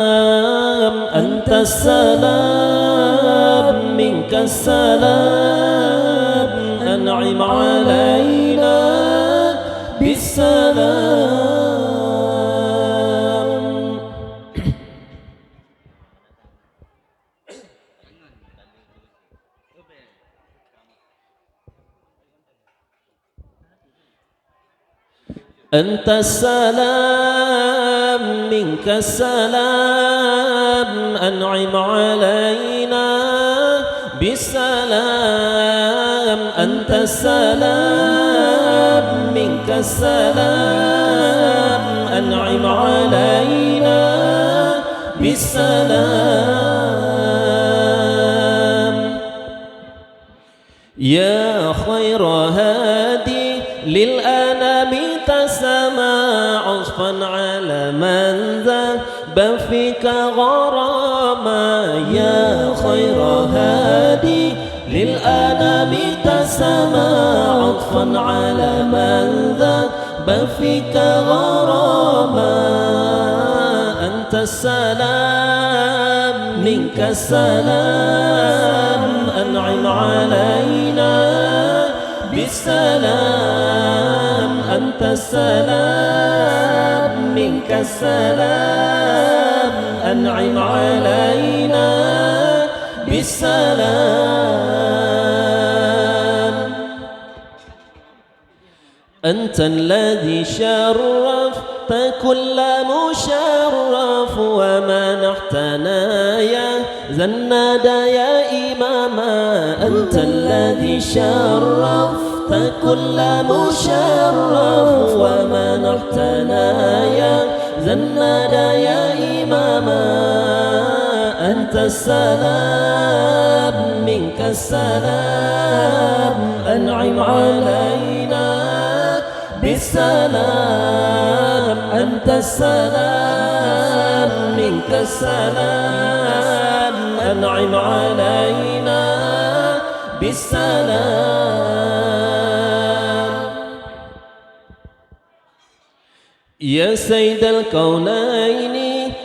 أنت السلام منك السلام أنعم علينا بالسلام. أنت السلام منك السلام أنعم علينا بالسلام. أنت السلام منك السلام أنعم علينا بالسلام. يا خير هادي للأنام تسمى عصفا على من ذاب فيك غراما. يا خير هادي للأنام تسمى عطفا على من ذاب فيك غراما. أنت السلام منك السلام أنعم علينا بالسلام. أنت السلام منك السلام أنعم علينا بالسلام. أنت الذي شرفت كل مشرف ومنحتنا يا ذا الندى يا إماما. أنت الذي شرفت كل مشرف ومنحتنا يا ذا الندى يا إماما. أنت السلام منك السلام أنعم علينا بالسلام. أنت السلام منك السلام أنعم علينا بالسلام. يا سيد الكونين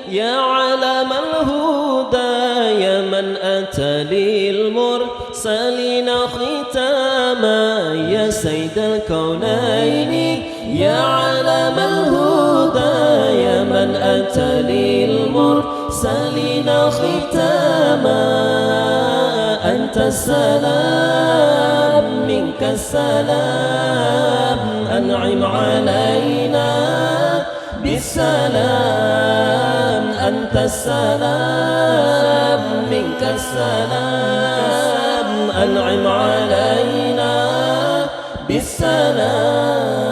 يا علم الهدى يا من أتى للمرسلين ختاما. يا سيد الكونين يا علم الهدى يا من أتى للمرسلين ختاما. أنت السلام منك السلام أنعم علينا بالسلام. أنت السلام منك السلام أنعم علينا بالسلام.